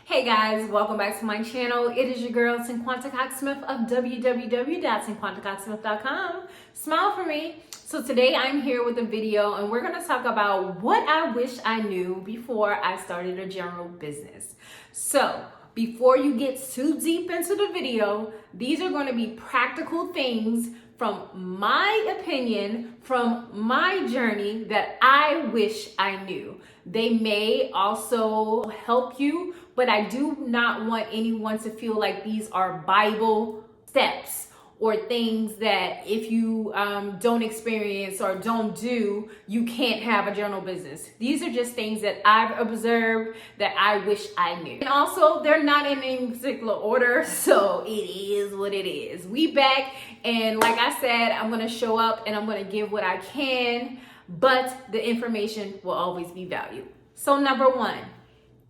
Hey guys, welcome back to my channel. It is your girl Cinquanta Cox-Smith of www.cinquantacoxsmith.com. Smile for me. So today I'm here with a video and we're going to talk about what I wish I knew before I started a general business. So before you get too deep into the video, these are going to be practical things from my opinion, from my journey that I wish I knew. They may also help you, but I do not want anyone to feel like these are Bible steps or things that if you don't experience or don't do, you can't have a journal business. These are just things that I've observed that I wish I knew. And also, they're not in any particular order, so it is what it is. We back, and like I said, I'm gonna show up and I'm gonna give what I can, but the information will always be valued. So number one,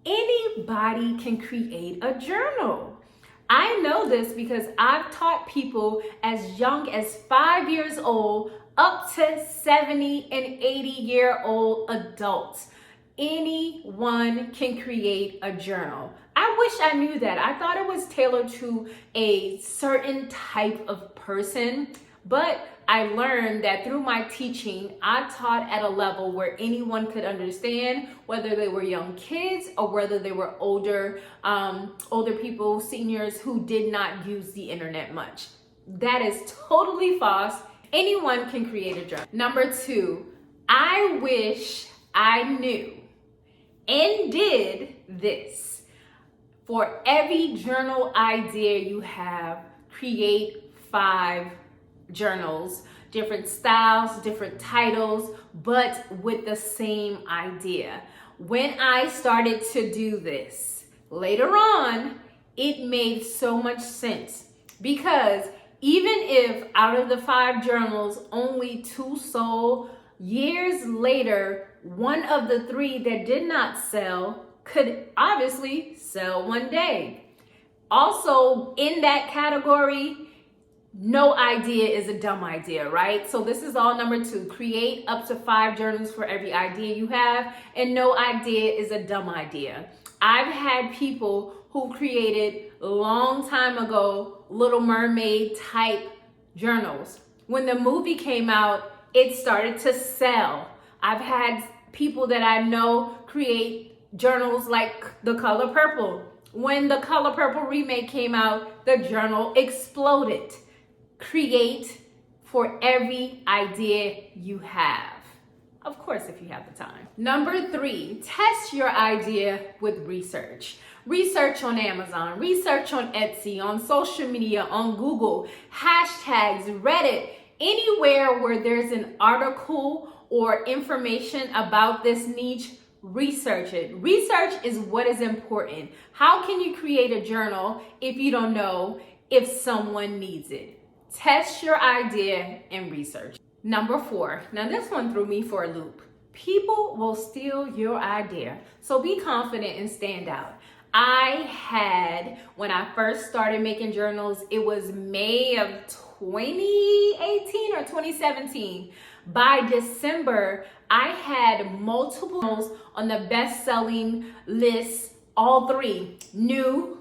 anybody can create a journal. I know this because I've taught people as young as 5 years old up to 70 and 80-year-old adults. Anyone can create a journal. I wish I knew that. I thought it was tailored to a certain type of person, but I learned that through my teaching, I taught at a level where anyone could understand, whether they were young kids or whether they were older people, seniors who did not use the internet much. That is totally false. Anyone can create a journal. Number two, I wish I knew and did this. For every journal idea you have, create 5 journals, different styles, different titles, but with the same idea. When I started to do this, later on, it made so much sense because even if out of the 5 journals, only 2 sold, years later, one of the 3 that did not sell could obviously sell one day. Also, in that category, no idea is a dumb idea, right? So this is all number 2. Create up to 5 journals for every idea you have, and no idea is a dumb idea. I've had people who created a long time ago Little Mermaid type journals. When the movie came out, it started to sell. I've had people that I know create journals like The Color Purple. When The Color Purple remake came out, the journal exploded. Create for every idea you have. Of course, if you have the time. Number 3, test your idea with research. Research on Amazon, research on Etsy, on social media, on Google, hashtags, Reddit, anywhere where there's an article or information about this niche, research it. Research is what is important. How can you create a journal if you don't know if someone needs it? Test your idea and research. Number 4, now this one threw me for a loop. People will steal your idea, so be confident and stand out. When I first started making journals, it was May of 2018 or 2017. By December, I had multiple journals on the best-selling list, all 3. New,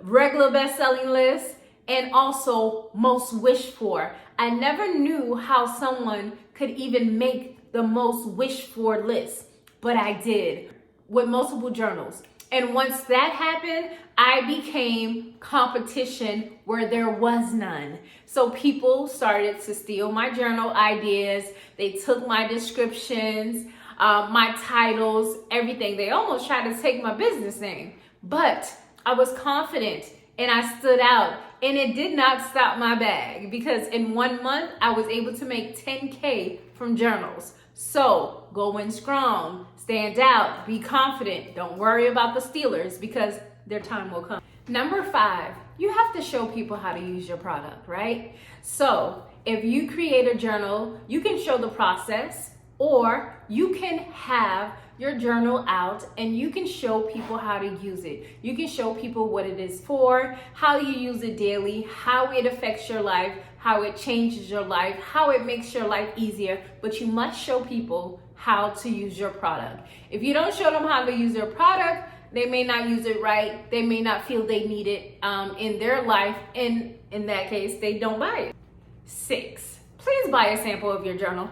regular best-selling list, and also most wished for. I never knew how someone could even make the most wished for list, but I did with multiple journals. And once that happened, I became competition where there was none. So people started to steal my journal ideas. They took my descriptions, my titles, everything. They almost tried to take my business name, but I was confident and I stood out, and it did not stop my bag because in 1 month, I was able to make 10K from journals. So go in strong, stand out, be confident. Don't worry about the stealers because their time will come. Number 5, you have to show people how to use your product, right? So if you create a journal, you can show the process, or you can have your journal out and you can show people how to use it. You can show people what it is for, how you use it daily, how it affects your life, how it changes your life, how it makes your life easier, but you must show people how to use your product. If you don't show them how to use your product, they may not use it right, they may not feel they need it in their life, and in that case, they don't buy it. 6, please buy a sample of your journal.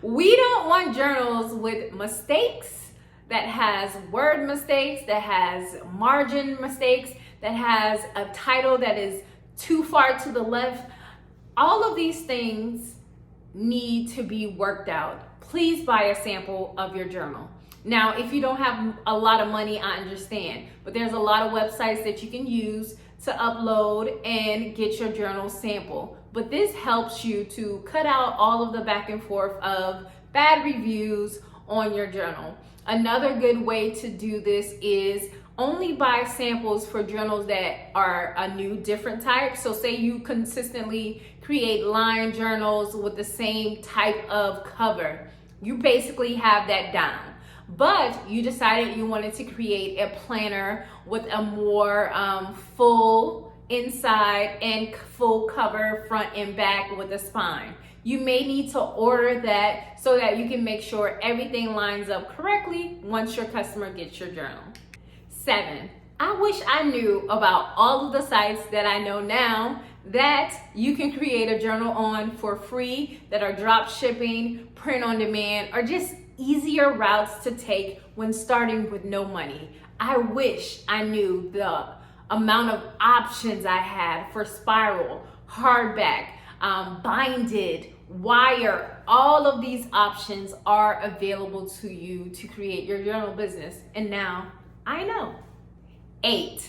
We don't want journals with mistakes, that has word mistakes, that has margin mistakes, that has a title that is too far to the left. All of these things need to be worked out. Please buy a sample of your journal. Now, if you don't have a lot of money, I understand, but there's a lot of websites that you can use to upload and get your journal sample. But this helps you to cut out all of the back and forth of bad reviews on your journal. Another good way to do this is only buy samples for journals that are a new, different type. So say you consistently create line journals with the same type of cover. You basically have that down. But you decided you wanted to create a planner with a more full inside and full cover, front and back with a spine. You may need to order that so that you can make sure everything lines up correctly once your customer gets your journal. 7, I wish I knew about all of the sites that I know now that you can create a journal on for free, that are drop shipping, print on demand, or just easier routes to take when starting with no money. I wish I knew the amount of options I had for spiral, hardback, binded, wire. All of these options are available to you to create your journal business. And now I know. 8,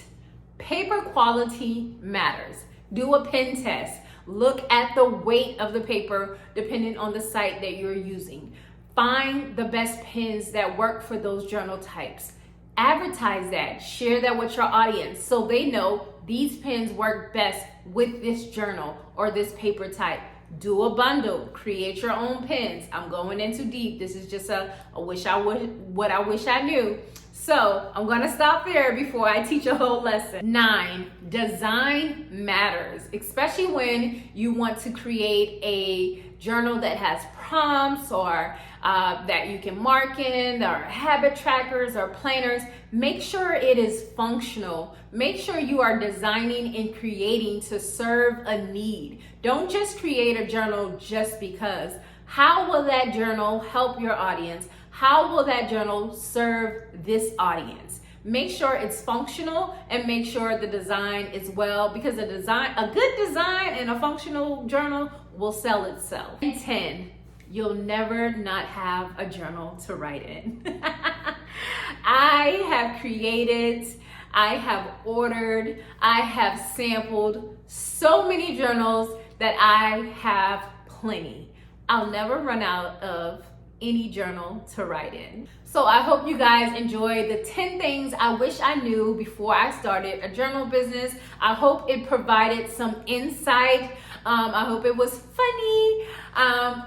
paper quality matters. Do a pen test. Look at the weight of the paper depending on the site that you're using. Find the best pens that work for those journal types. Advertise that, share that with your audience so they know these pens work best with this journal or this paper type. Do a bundle, create your own pens. I'm going into deep. This is just what I wish I knew. So I'm gonna stop there before I teach a whole lesson. 9, design matters, especially when you want to create a journal that has prompts or that you can mark in, or habit trackers or planners. Make sure it is functional. Make sure you are designing and creating to serve a need. Don't just create a journal just because. How will that journal help your audience? How will that journal serve this audience? Make sure it's functional and make sure the design is well, because a good design and a functional journal will sell itself. And 10, you'll never not have a journal to write in. I have created, I have ordered, I have sampled so many journals that I have plenty. I'll never run out of any journal to write in. So I hope you guys enjoyed the 10 things I wish I knew before I started a journal business. I hope it provided some insight. I hope it was funny.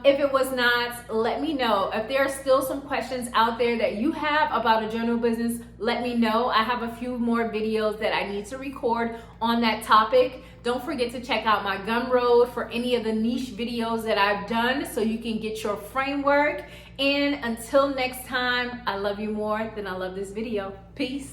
If it was not, let me know. If there are still some questions out there that you have about a journal business, let me know. I have a few more videos that I need to record on that topic. Don't forget to check out my Gumroad for any of the niche videos that I've done so you can get your framework. And until next time, I love you more than I love this video. Peace.